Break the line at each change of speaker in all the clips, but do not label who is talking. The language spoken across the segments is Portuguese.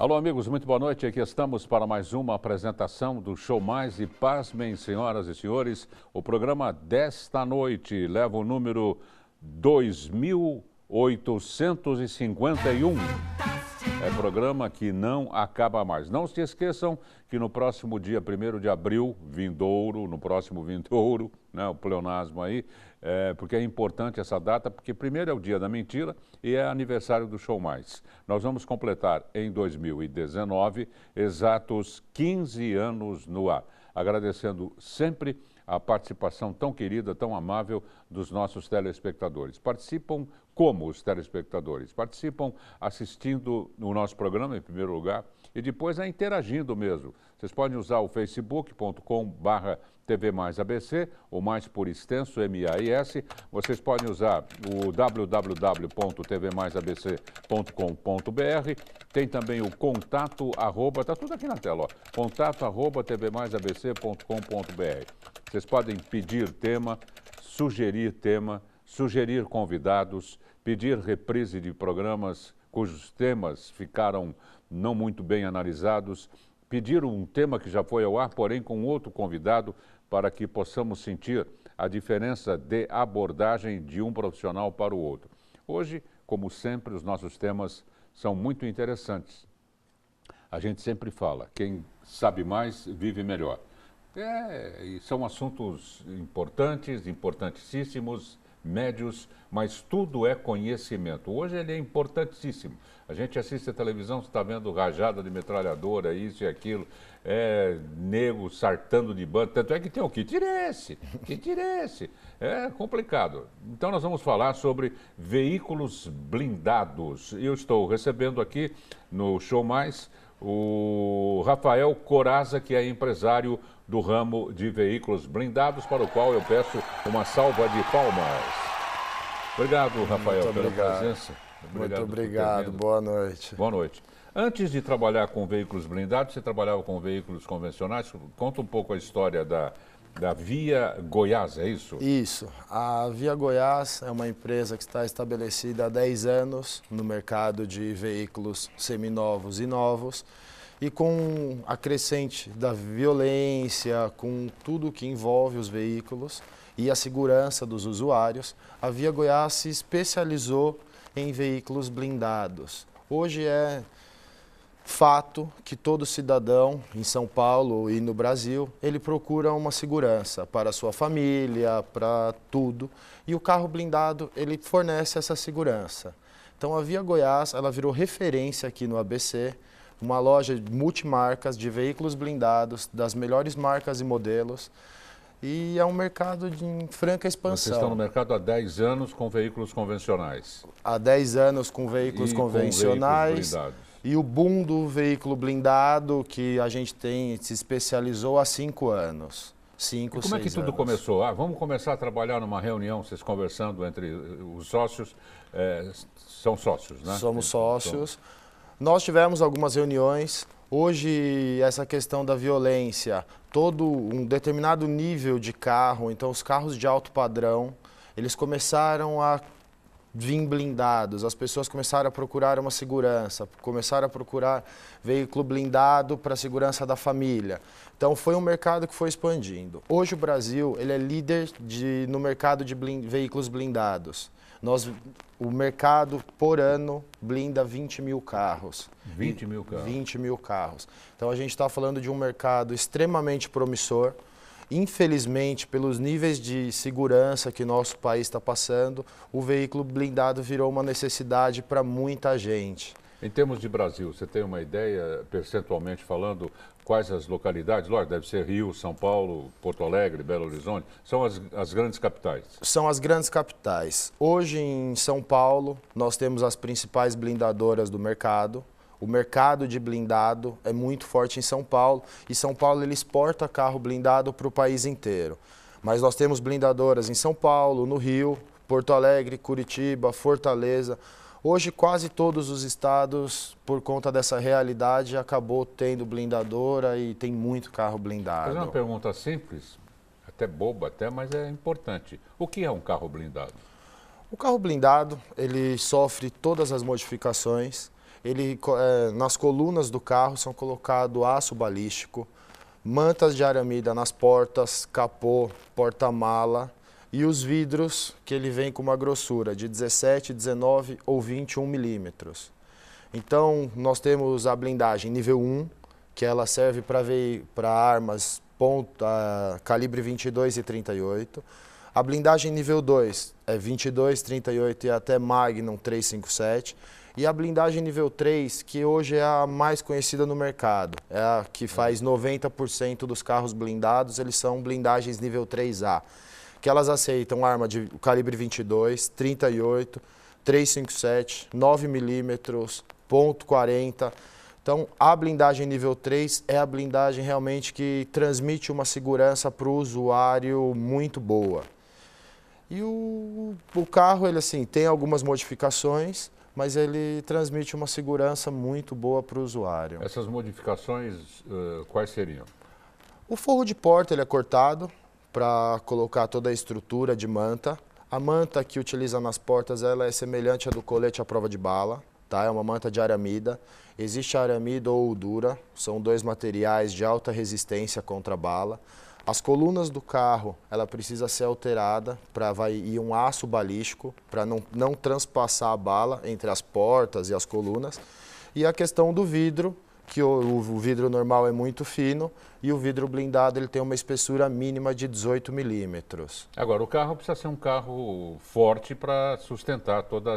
Alô, amigos, muito boa noite. Aqui estamos para mais uma apresentação do Show Mais. E pasmem, senhoras e senhores, o programa desta noite leva o número 2851. É programa que não acaba mais. Não se esqueçam que no próximo dia 1º de abril, no próximo vindouro, né, o pleonasmo aí, porque é importante essa data, porque primeiro é o dia da mentira e é aniversário do Show Mais. Nós vamos completar em 2019 exatos 15 anos no ar, agradecendo sempre a participação tão querida, tão amável dos nossos telespectadores. Participam como os telespectadores? Participam assistindo o nosso programa, em primeiro lugar, e depois interagindo mesmo. Vocês podem usar o facebook.com/TV Mais ABC, o mais por extenso, MAIS. Vocês podem usar o www.tvmaisabc.com.br. Tem também o contato arroba, tá tudo aqui na tela, ó, contato arroba tvmaisabc.com.br. Vocês podem pedir tema, sugerir convidados, pedir reprise de programas cujos temas ficaram não muito bem analisados, pedir um tema que já foi ao ar, porém com outro convidado, para que possamos sentir a diferença de abordagem de um profissional para o outro. Hoje, como sempre, os nossos temas são muito interessantes. A gente sempre fala, quem sabe mais, vive melhor. E são assuntos importantes, importantíssimos, médios, mas tudo é conhecimento. Hoje ele é importantíssimo. A gente assiste a televisão, você está vendo rajada de metralhadora, isso e aquilo, nego sartando de banda, tanto é que tem o que tira esse. É complicado. Então nós vamos falar sobre veículos blindados. Eu estou recebendo aqui no Show Mais o Rafael Corazza, que é empresário do ramo de veículos blindados, para o qual eu peço uma salva de palmas. Obrigado, Rafael, pela presença.
Muito obrigado, boa noite.
Boa noite. Antes de trabalhar com veículos blindados, você trabalhava com veículos convencionais? Conta um pouco a história da Via Goiás, é isso?
Isso. A Via Goiás é uma empresa que está estabelecida há 10 anos no mercado de veículos seminovos e novos. E com a crescente da violência, com tudo que envolve os veículos e a segurança dos usuários, a Via Goiás se especializou em veículos blindados. Hoje é fato que todo cidadão em São Paulo e no Brasil, ele procura uma segurança para a sua família, para tudo. E o carro blindado, ele fornece essa segurança. Então a Via Goiás, ela virou referência aqui no ABC, uma loja multimarcas de veículos blindados, das melhores marcas e modelos. E é um mercado em franca expansão.
Vocês estão no mercado há 10 anos com veículos convencionais.
Há 10 anos com veículos convencionais.
Com veículos blindados.
E o boom do veículo blindado que a gente se especializou há 5 anos. 5, 6 anos.
Como é que tudo começou? Vamos começar a trabalhar numa reunião, vocês conversando entre os sócios. São sócios, né?
Somos sócios. Nós tivemos algumas reuniões. Hoje, essa questão da violência, todo um determinado nível de carro, então os carros de alto padrão, eles começaram a vir blindados, as pessoas começaram a procurar uma segurança, começaram a procurar veículo blindado para a segurança da família. Então foi um mercado que foi expandindo. Hoje o Brasil ele é líder no mercado de veículos blindados. O mercado, por ano, blinda 20 mil carros.
20 mil carros?
20 mil carros. Então, a gente está falando de um mercado extremamente promissor. Infelizmente, pelos níveis de segurança que nosso país está passando, o veículo blindado virou uma necessidade para muita gente.
Em termos de Brasil, você tem uma ideia, percentualmente falando, quais as localidades? Lógico, deve ser Rio, São Paulo, Porto Alegre, Belo Horizonte. São as grandes capitais.
São as grandes capitais. Hoje, em São Paulo, nós temos as principais blindadoras do mercado. O mercado de blindado é muito forte em São Paulo. E São Paulo ele exporta carro blindado para o país inteiro. Mas nós temos blindadoras em São Paulo, no Rio, Porto Alegre, Curitiba, Fortaleza. Hoje, quase todos os estados, por conta dessa realidade, acabou tendo blindadora e tem muito carro blindado.
Vou fazer uma pergunta simples, até boba, mas é importante. O que é um carro blindado?
O carro blindado, ele sofre todas as modificações. Nas colunas do carro são colocado aço balístico, mantas de aramida nas portas, capô, porta-mala e os vidros que ele vem com uma grossura de 17, 19 ou 21 milímetros. Então, nós temos a blindagem nível 1, que ela serve para armas calibre 22 e 38. A blindagem nível 2 é 22, 38 e até Magnum 357. E a blindagem nível 3, que hoje é a mais conhecida no mercado, é a que faz 90% dos carros blindados, eles são blindagens nível 3A, que elas aceitam arma de calibre 22, 38, 357, 9 milímetros, .40. Então, a blindagem nível 3 é a blindagem realmente que transmite uma segurança para o usuário muito boa. E o carro, ele assim, tem algumas modificações, mas ele transmite uma segurança muito boa para o usuário.
Essas modificações, quais seriam?
O forro de porta ele é cortado para colocar toda a estrutura de manta. A manta que utiliza nas portas ela é semelhante à do colete à prova de bala, tá? É uma manta de aramida. Existe a aramida ou dura, são dois materiais de alta resistência contra a bala. As colunas do carro, ela precisa ser alterada para ir um aço balístico, para não transpassar a bala entre as portas e as colunas. E a questão do vidro, que o vidro normal é muito fino e o vidro blindado ele tem uma espessura mínima de 18 milímetros.
Agora, o carro precisa ser um carro forte para sustentar toda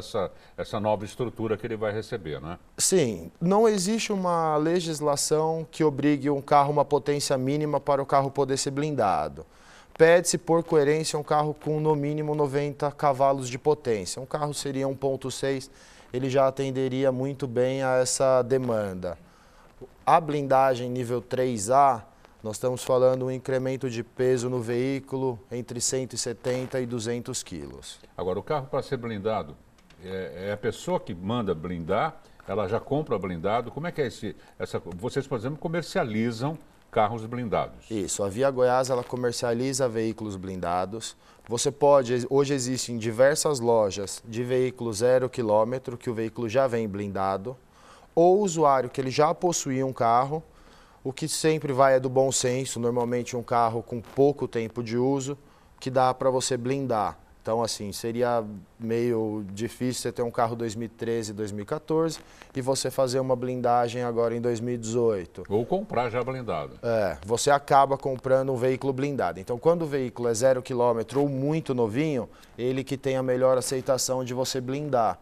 essa nova estrutura que ele vai receber, né?
Sim, não existe uma legislação que obrigue um carro uma potência mínima para o carro poder ser blindado. Pede-se, por coerência, um carro com no mínimo 90 cavalos de potência. Um carro seria 1.6, ele já atenderia muito bem a essa demanda. A blindagem nível 3A, nós estamos falando um incremento de peso no veículo entre 170 e 200 quilos.
Agora, o carro para ser blindado, é a pessoa que manda blindar, ela já compra blindado? Como é que é vocês, por exemplo, comercializam carros blindados?
Isso, a Via Goiás ela comercializa veículos blindados. Hoje existem diversas lojas de veículo 0 quilômetro, que o veículo já vem blindado. Ou o usuário que ele já possuía um carro, o que sempre vai é do bom senso, normalmente um carro com pouco tempo de uso, que dá para você blindar. Então, assim, seria meio difícil você ter um carro 2013, 2014 e você fazer uma blindagem agora em 2018.
Ou comprar já blindado.
Você acaba comprando um veículo blindado. Então, quando o veículo é 0 quilômetro ou muito novinho, ele que tem a melhor aceitação de você blindar.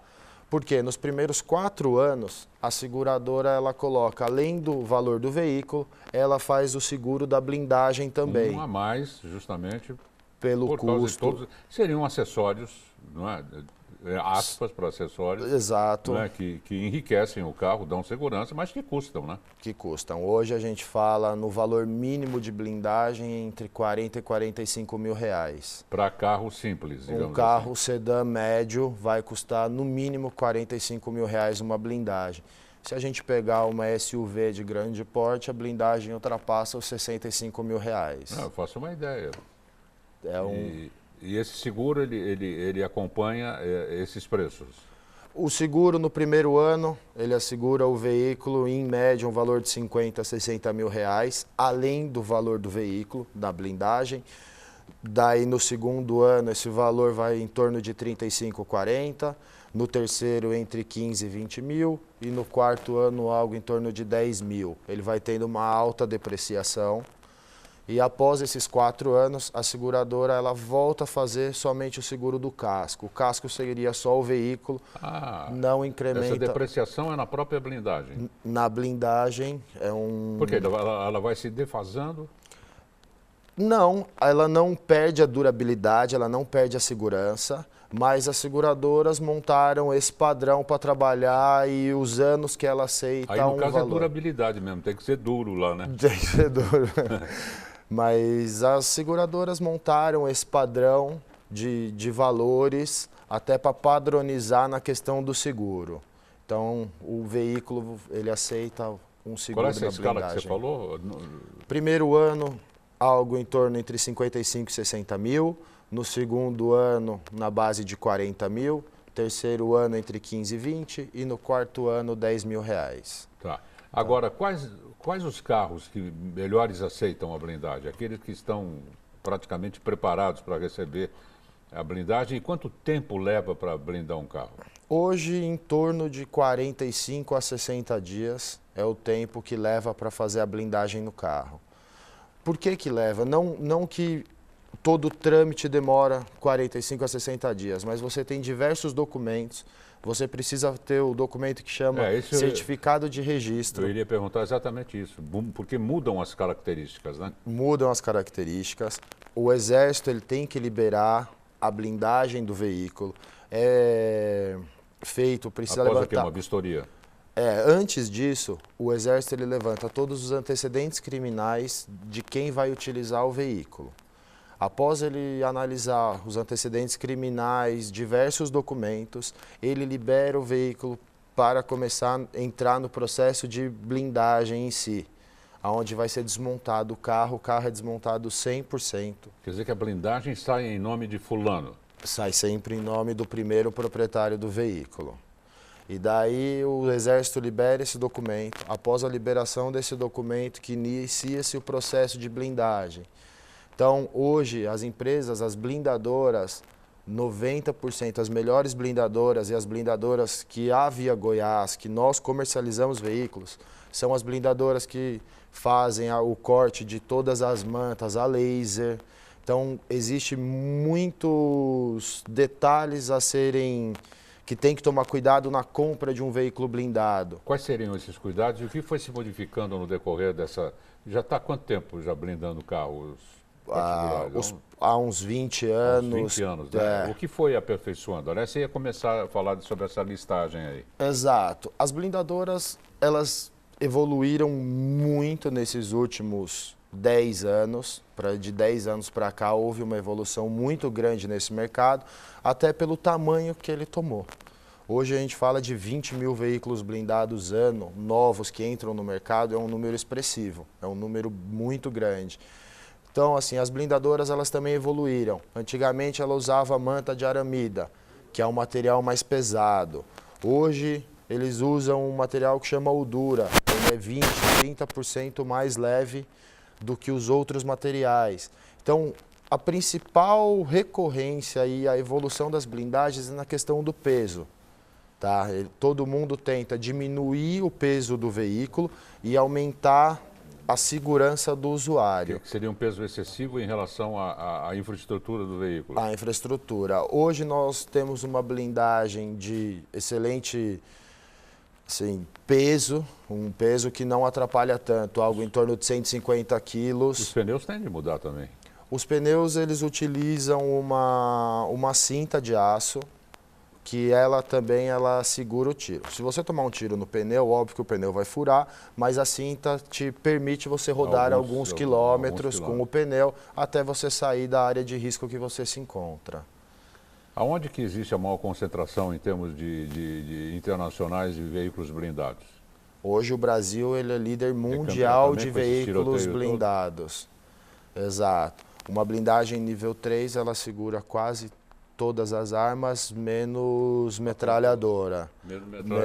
Porque nos primeiros 4 anos, a seguradora ela coloca, além do valor do veículo, ela faz o seguro da blindagem também.
Um a mais, justamente,
pelo custo.
Seriam acessórios, não é? Aspas para acessórios.
Exato.
Não é? Que enriquecem o carro, dão segurança, mas que custam, né?
Que custam. Hoje a gente fala no valor mínimo de blindagem entre 40 e 45 mil reais.
Para carro simples, digamos assim.
Um carro sedã médio vai custar no mínimo 45 mil reais uma blindagem. Se a gente pegar uma SUV de grande porte, a blindagem ultrapassa os 65 mil reais.
Eu faço uma ideia. E esse seguro, ele acompanha esses preços?
O seguro no primeiro ano, ele assegura o veículo em média um valor de 50 a 60 mil reais, além do valor do veículo, da blindagem. Daí no segundo ano esse valor vai em torno de 35 a 40, no terceiro entre 15 e 20 mil e no quarto ano algo em torno de 10 mil. Ele vai tendo uma alta depreciação. E após esses 4 anos, a seguradora ela volta a fazer somente o seguro do casco. O casco seria só o veículo, não incrementa...
Essa depreciação é na própria blindagem?
Na blindagem é um...
Por quê? Ela vai se defasando?
Não, ela não perde a durabilidade, ela não perde a segurança, mas as seguradoras montaram esse padrão para trabalhar e os anos que ela aceita
Aí no caso
valor.
É durabilidade mesmo, tem que ser duro lá, né?
Tem que ser duro. Mas as seguradoras montaram esse padrão de valores até para padronizar na questão do seguro. Então, o veículo, ele aceita um seguro da blindagem.
Qual é essa escala que você falou?
Primeiro ano, algo em torno entre 55 e 60 mil. No segundo ano, na base de 40 mil. terceiro ano entre 15 e 20 e no quarto ano R$ 10.000.
Tá. Agora, quais os carros que melhores aceitam a blindagem? Aqueles que estão praticamente preparados para receber a blindagem, e quanto tempo leva para blindar um carro?
Hoje, em torno de 45 a 60 dias é o tempo que leva para fazer a blindagem no carro. Por que que leva? Não que todo o trâmite demora 45 a 60 dias, mas você tem diversos documentos. Você precisa ter o documento que chama certificado de registro.
Eu iria perguntar exatamente isso, porque mudam as características, né?
Mudam as características. O Exército ele tem que liberar a blindagem do veículo. Precisa
levantar...
levantar...
uma vistoria.
Antes disso, o Exército ele levanta todos os antecedentes criminais de quem vai utilizar o veículo. Após ele analisar os antecedentes criminais, diversos documentos, ele libera o veículo para começar a entrar no processo de blindagem em si, onde vai ser desmontado o carro é desmontado 100%.
Quer dizer que a blindagem sai em nome de fulano?
Sai sempre em nome do primeiro proprietário do veículo. E daí o Exército libera esse documento. Após a liberação desse documento, que inicia-se o processo de blindagem. Então, hoje, as empresas, as blindadoras, 90%, as melhores blindadoras e as blindadoras que a Via Goiás, que nós comercializamos veículos, são as blindadoras que fazem o corte de todas as mantas a laser. Então, existe muitos detalhes que tem que tomar cuidado na compra de um veículo blindado.
Quais seriam esses cuidados e o que foi se modificando no decorrer dessa... Já está há quanto tempo já blindando carros?
Há uns 20 anos.
Há uns 20 anos, né? O que foi aperfeiçoando? Aliás, você ia começar a falar sobre essa listagem aí.
Exato. As blindadoras, elas evoluíram muito nesses últimos 10 anos. De 10 anos para cá, houve uma evolução muito grande nesse mercado, até pelo tamanho que ele tomou. Hoje a gente fala de 20 mil veículos blindados ano, novos que entram no mercado, é um número expressivo, é um número muito grande. Então, assim, as blindadoras elas também evoluíram. Antigamente ela usava manta de aramida, que é um material mais pesado. Hoje eles usam um material que chama Udura, ele é 20, 30% mais leve do que os outros materiais. Então, a principal recorrência e a evolução das blindagens é na questão do peso. Tá? Todo mundo tenta diminuir o peso do veículo e aumentar a segurança do usuário.
Que seria um peso excessivo em relação à infraestrutura do veículo?
A infraestrutura. Hoje nós temos uma blindagem de excelente peso, um peso que não atrapalha tanto, algo em torno de 150 quilos.
Os pneus têm de mudar também?
Os pneus eles utilizam uma cinta de aço, que ela segura o tiro. Se você tomar um tiro no pneu, óbvio que o pneu vai furar, mas a cinta te permite você rodar alguns quilômetros com o pneu até você sair da área de risco que você se encontra.
Aonde que existe a maior concentração em termos de internacionais de veículos blindados?
Hoje o Brasil ele é líder mundial de veículos blindados. Exato. Uma blindagem nível 3, ela segura quase todas as armas, menos metralhadora.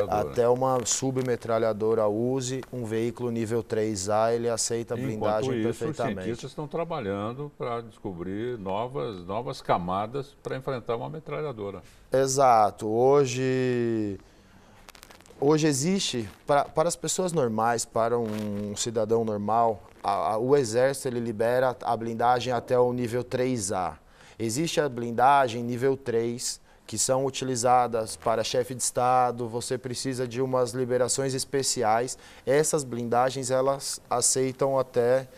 Até uma submetralhadora use, um veículo nível 3A, ele aceita a blindagem perfeitamente.
Os cientistas estão trabalhando para descobrir novas camadas para enfrentar uma metralhadora.
Exato. Hoje existe, para as pessoas normais, para um cidadão normal, o Exército ele libera a blindagem até o nível 3A. Existe a blindagem nível 3, que são utilizadas para chefe de Estado, você precisa de umas liberações especiais. Essas blindagens, elas aceitam até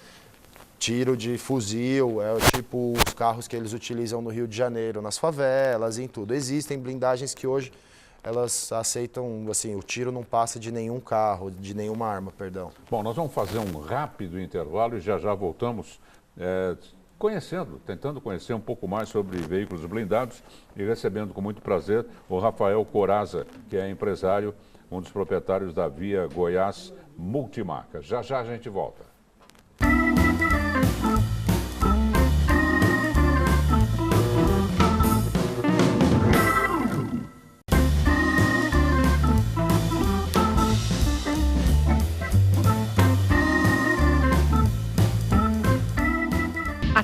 tiro de fuzil, tipo os carros que eles utilizam no Rio de Janeiro, nas favelas, em tudo. Existem blindagens que hoje elas aceitam, assim, o tiro não passa de nenhum carro, de nenhuma arma, perdão.
Bom, nós vamos fazer um rápido intervalo e já voltamos tentando conhecer um pouco mais sobre veículos blindados e recebendo com muito prazer o Rafael Corazza, que é empresário, um dos proprietários da Via Goiás Multimarcas. Já a gente volta.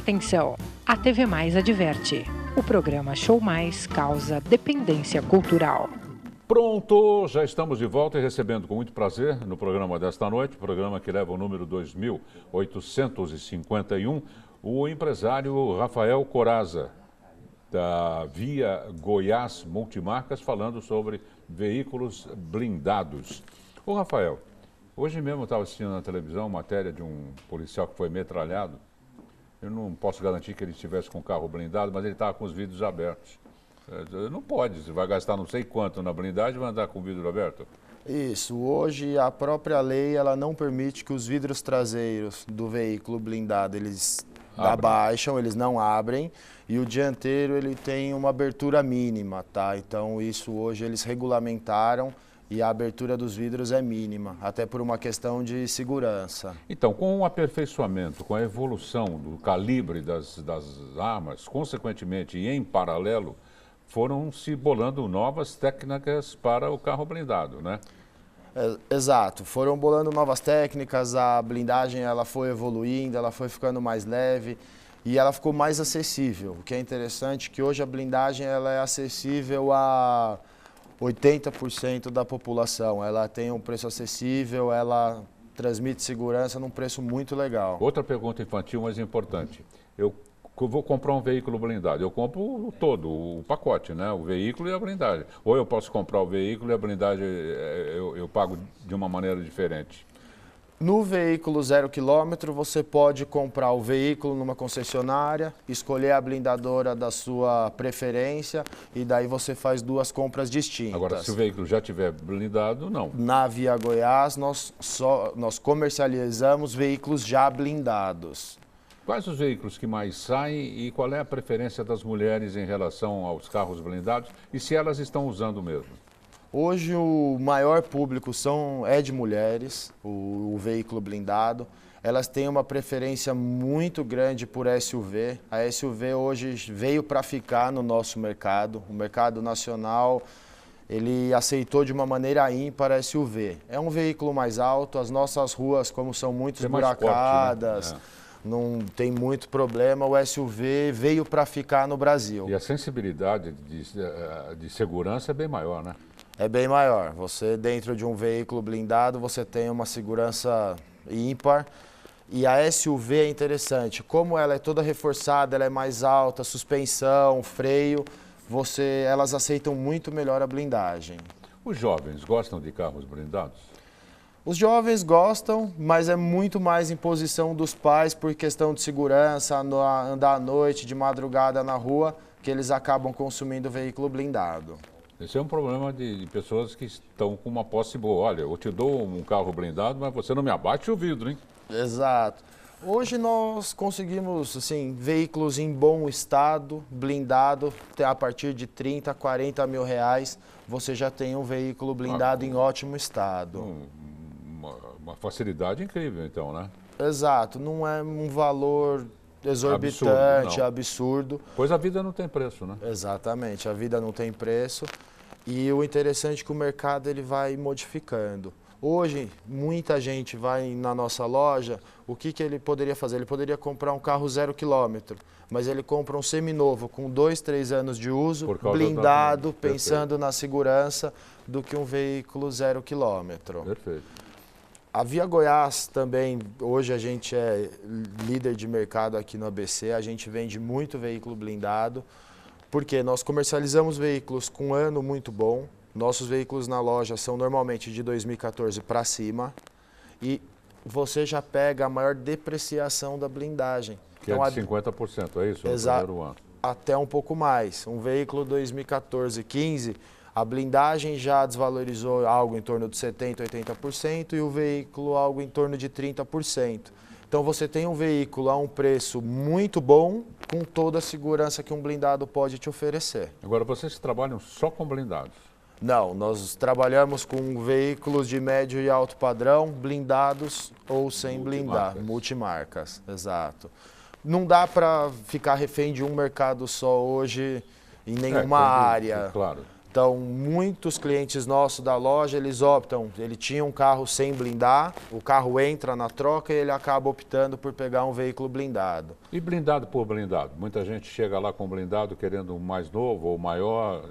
Atenção! A TV Mais adverte. O programa Show Mais causa dependência cultural.
Pronto, já estamos de volta e recebendo com muito prazer no programa desta noite, programa que leva o número 2851, o empresário Rafael Corazza, da Via Goiás Multimarcas, falando sobre veículos blindados. Ô Rafael, hoje mesmo eu estava assistindo na televisão matéria de um policial que foi metralhado. Eu não posso garantir que ele estivesse com o carro blindado, mas ele estava com os vidros abertos. Não pode, você vai gastar não sei quanto na blindagem e vai andar com o vidro aberto?
Isso, hoje a própria lei ela não permite que os vidros traseiros do veículo blindado eles abaixam, eles não abrem, e o dianteiro ele tem uma abertura mínima, tá? Então isso hoje eles regulamentaram e a abertura dos vidros é mínima, até por uma questão de segurança.
Então, com o aperfeiçoamento, com a evolução do calibre das armas, consequentemente e em paralelo, foram se bolando novas técnicas para o carro blindado, né?
Exato, foram bolando novas técnicas, a blindagem ela foi evoluindo, ela foi ficando mais leve e ela ficou mais acessível. O que é interessante é que hoje a blindagem ela é acessível a 80% da população. Ela tem um preço acessível, ela transmite segurança num preço muito legal.
Outra pergunta infantil, mas importante. Eu vou comprar um veículo blindado, eu compro o todo, o pacote, né? O veículo e a blindagem. Ou eu posso comprar o veículo e a blindagem eu pago de uma maneira diferente?
No veículo 0 km, você pode comprar o veículo numa concessionária, escolher a blindadora da sua preferência e daí você faz duas compras distintas.
Agora, se o veículo já tiver blindado, não.
Na Via Goiás, nós comercializamos veículos já blindados.
Quais os veículos que mais saem e qual é a preferência das mulheres em relação aos carros blindados e se elas estão usando mesmo?
Hoje o maior público é de mulheres, o veículo blindado. Elas têm uma preferência muito grande por SUV. A SUV hoje veio para ficar no nosso mercado. O mercado nacional, ele aceitou de uma maneira ímpar a SUV. É um veículo mais alto, as nossas ruas, como são muito esburacadas, não tem muito problema, o SUV veio para ficar no Brasil.
E a sensibilidade de segurança é bem maior, né?
É bem maior. Você, dentro de um veículo blindado, você tem uma segurança ímpar. E a SUV é interessante. Como ela é toda reforçada, ela é mais alta, suspensão, freio, elas aceitam muito melhor a blindagem.
Os jovens gostam de carros blindados?
Os jovens gostam, mas é muito mais imposição dos pais por questão de segurança, andar à noite, de madrugada na rua, que eles acabam consumindo veículo blindado.
Esse é um problema de pessoas que estão com uma posse boa. Olha, eu te dou um carro blindado, mas você não me abate o vidro, hein?
Exato. Hoje nós conseguimos, assim, veículos em bom estado, blindado, a partir de 30, 40 mil reais, você já tem um veículo blindado em ótimo estado.
Uma facilidade incrível, então, né?
Exato, não é um valor exorbitante, absurdo.
Pois a vida não tem preço, né?
Exatamente, a vida não tem preço. E o interessante é que o mercado ele vai modificando. Hoje, muita gente vai na nossa loja, o que ele poderia fazer? Ele poderia comprar um carro 0 km, mas ele compra um seminovo com 2, 3 anos de uso, blindado, pensando na segurança, do que um veículo 0 km.
Perfeito.
A Via Goiás também, hoje a gente é líder de mercado aqui no ABC, a gente vende muito veículo blindado, porque nós comercializamos veículos com ano muito bom. Nossos veículos na loja são normalmente de 2014 para cima e você já pega a maior depreciação da blindagem.
Que então, é de 50%, é isso?
Exato, até um pouco mais. Um veículo 2014, 15, a blindagem já desvalorizou algo em torno de 70%, 80% e o veículo algo em torno de 30%. Então você tem um veículo a um preço muito bom, com toda a segurança que um blindado pode te oferecer.
Agora, vocês trabalham só com blindados?
Não, nós trabalhamos com veículos de médio e alto padrão, blindados ou sem blindar, multimarcas, exato. Não dá para ficar refém de um mercado só hoje em nenhuma área.
Claro.
Então, muitos clientes nossos da loja, eles optam, ele tinha um carro sem blindar, o carro entra na troca e ele acaba optando por pegar um veículo blindado.
E blindado por blindado? Muita gente chega lá com blindado querendo um mais novo ou maior,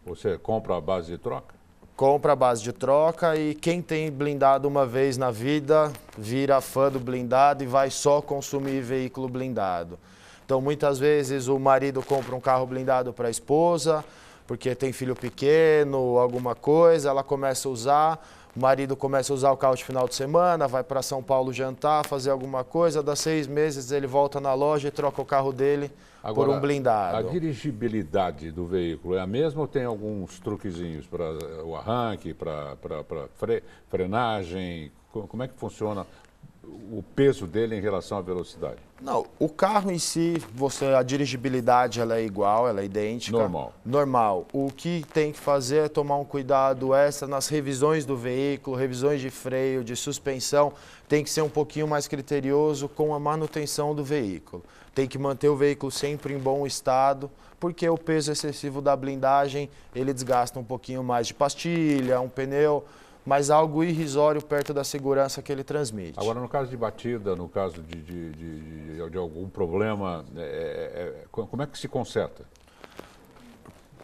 você compra a base de troca?
Compra a base de troca e quem tem blindado uma vez na vida, vira fã do blindado e vai só consumir veículo blindado. Então, muitas vezes o marido compra um carro blindado para a esposa, porque tem filho pequeno, alguma coisa, ela começa a usar, o marido começa a usar o carro de final de semana, vai para São Paulo jantar, fazer alguma coisa, dá 6 meses ele volta na loja e troca o carro dele por um blindado.
A dirigibilidade do veículo é a mesma ou tem alguns truquezinhos para o arranque, para frenagem? Como é que funciona o peso dele em relação à velocidade?
Não, o carro em si, a dirigibilidade ela é igual, ela é idêntica. Normal. O que tem que fazer é tomar um cuidado extra nas revisões do veículo, revisões de freio, de suspensão. Tem que ser um pouquinho mais criterioso com a manutenção do veículo. Tem que manter o veículo sempre em bom estado, porque o peso excessivo da blindagem, ele desgasta um pouquinho mais de pastilha, um pneu, mas algo irrisório perto da segurança que ele transmite.
Agora, no caso de batida, no caso de algum problema, como é que se conserta?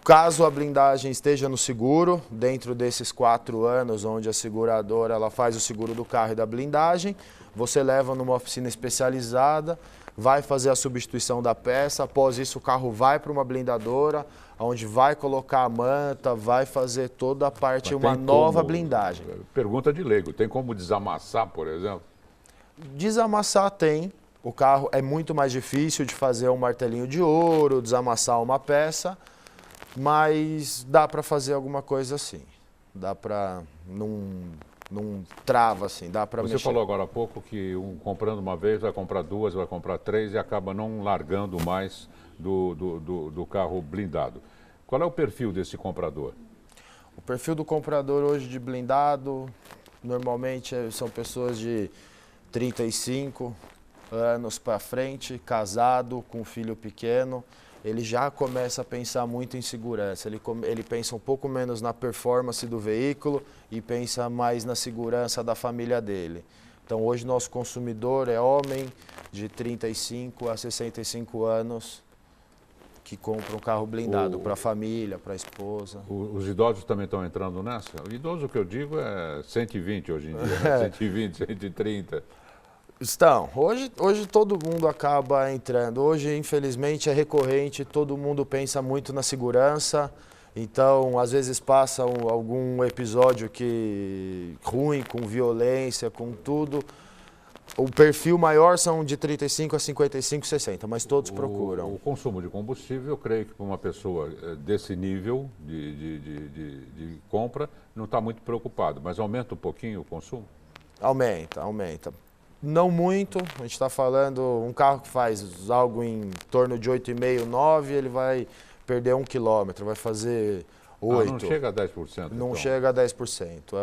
Caso a blindagem esteja no seguro, dentro desses 4 anos, onde a seguradora ela faz o seguro do carro e da blindagem, você leva numa oficina especializada, vai fazer a substituição da peça, após isso o carro vai para uma blindadora, onde vai colocar a manta, vai fazer toda a parte, uma nova blindagem.
Pergunta de leigo, tem como desamassar, por exemplo?
Desamassar tem, o carro é muito mais difícil de fazer um martelinho de ouro, desamassar uma peça, mas dá para fazer alguma coisa assim, dá para, não trava assim, dá para mexer.
Você falou agora há pouco que comprando uma vez, vai comprar 2, vai comprar 3 e acaba não largando mais do carro blindado. Qual é o perfil desse comprador?
O perfil do comprador hoje de blindado, normalmente são pessoas de 35 anos para frente, casado, com filho pequeno. Ele já começa a pensar muito em segurança. Ele pensa um pouco menos na performance do veículo e pensa mais na segurança da família dele. Então, hoje, nosso consumidor é homem de 35 a 65 anos que compra um carro blindado para a família, para a esposa.
Os idosos também estão entrando nessa? O idoso, que eu digo, é 120 hoje em dia, né? 120, 130.
Estão. Hoje todo mundo acaba entrando. Hoje, infelizmente, é recorrente, todo mundo pensa muito na segurança. Então, às vezes passa algum episódio ruim, com violência, com tudo. O perfil maior são de 35 a 55, 60, mas todos procuram.
O consumo de combustível, eu creio que para uma pessoa desse nível de compra, não está muito preocupado, mas aumenta um pouquinho o consumo?
Aumenta. Não muito, a gente está falando, um carro que faz algo em torno de 8,5, 9, ele vai perder 1 quilômetro, vai fazer 8.
Não chega a 10%?
Não chega a 10%.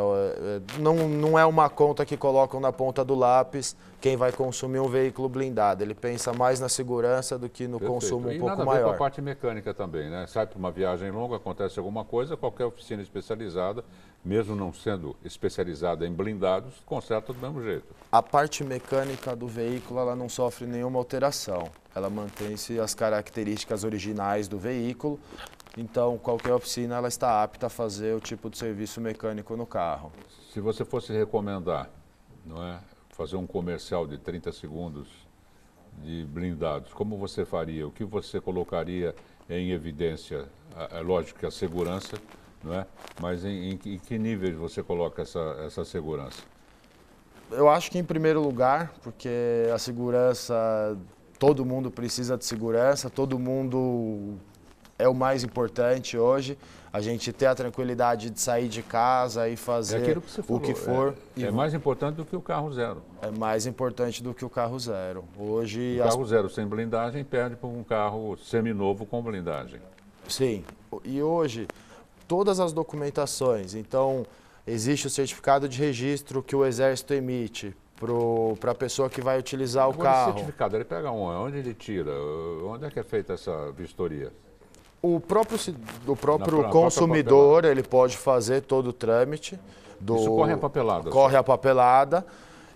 Não é uma conta que colocam na ponta do lápis quem vai consumir um veículo blindado. Ele pensa mais na segurança do que no consumo um pouco maior. E nada a ver com
a parte mecânica também, né? Sai para uma viagem longa, acontece alguma coisa, qualquer oficina especializada, mesmo não sendo especializada em blindados, conserta do mesmo jeito.
A parte mecânica do veículo ela não sofre nenhuma alteração. Ela mantém-se as características originais do veículo. Então, qualquer oficina ela está apta a fazer o tipo de serviço mecânico no carro.
Se você fosse recomendar, não é, fazer um comercial de 30 segundos de blindados, como você faria? O que você colocaria em evidência? É lógico que a segurança, não é? Mas em que níveis você coloca essa segurança?
Eu acho que em primeiro lugar, porque a segurança, todo mundo precisa de segurança, todo mundo é o mais importante hoje, a gente ter a tranquilidade de sair de casa e fazer o que for.
É mais importante do que o carro zero.
É mais importante do que o carro zero. Hoje,
o carro zero sem blindagem perde para um carro seminovo com blindagem.
Sim, e hoje todas as documentações, então existe o certificado de registro que o Exército emite para a pessoa que vai utilizar o carro.
O certificado, ele pega onde ele tira? Onde é que é feita essa vistoria?
O próprio consumidor, ele pode fazer todo o trâmite.
Isso corre a papelada.
Corre a papelada.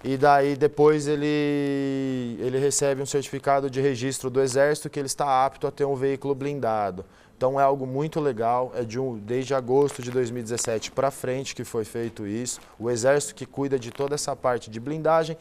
E daí depois ele recebe um certificado de registro do Exército que ele está apto a ter um veículo blindado. Então é algo muito legal, desde agosto de 2017 para frente que foi feito isso. O Exército que cuida de toda essa parte de blindagem,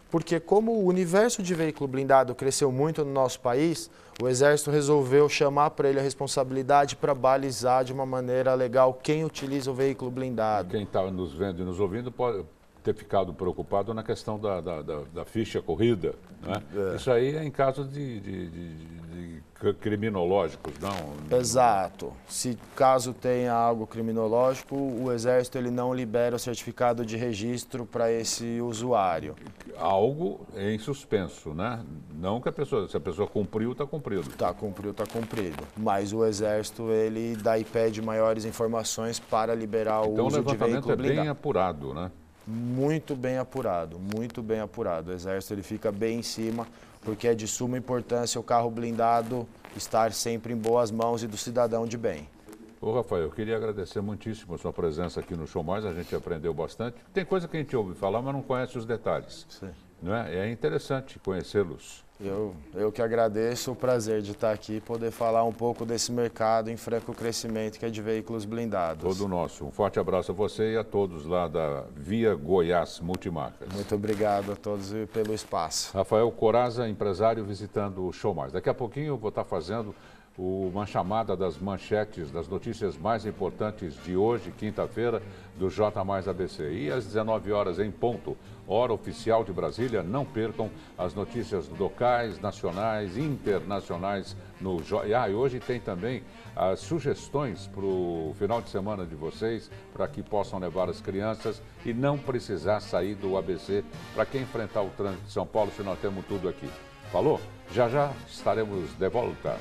porque como o universo de veículo blindado cresceu muito no nosso país, o Exército resolveu chamar para ele a responsabilidade para balizar de uma maneira legal quem utiliza o veículo blindado.
Quem está nos vendo e nos ouvindo pode ter ficado preocupado na questão da ficha corrida, né? Isso aí é em caso de criminológicos, não?
Exato. Se caso tenha algo criminológico, o Exército ele não libera o certificado de registro para esse usuário.
Algo em suspenso, né? Não que se a pessoa cumpriu, está cumprido.
Está cumprido. Mas o Exército, ele daí pede maiores informações para liberar o uso de veículo blindado. Então o levantamento
é bem apurado, né?
Muito bem apurado, muito bem apurado. O Exército ele fica bem em cima, porque é de suma importância o carro blindado estar sempre em boas mãos e do cidadão de bem.
Ô Rafael, eu queria agradecer muitíssimo a sua presença aqui no Show Mais, a gente aprendeu bastante. Tem coisa que a gente ouve falar, mas não conhece os detalhes.
Sim.
Não é? É interessante conhecê-los.
Eu que agradeço o prazer de estar aqui e poder falar um pouco desse mercado em franco crescimento que é de veículos blindados.
Todo nosso. Um forte abraço a você e a todos lá da Via Goiás Multimarcas.
Muito obrigado a todos pelo espaço.
Rafael Corazza, empresário, visitando o Show Mais. Daqui a pouquinho eu vou estar fazendo uma chamada das manchetes, das notícias mais importantes de hoje, quinta-feira, do J Mais ABC. E às 19 horas em ponto, hora oficial de Brasília, não percam as notícias locais, nacionais e internacionais no e hoje tem também as sugestões para o final de semana de vocês, para que possam levar as crianças e não precisar sair do ABC para quem enfrentar o trânsito de São Paulo, se nós temos tudo aqui. Falou? Já já estaremos de volta.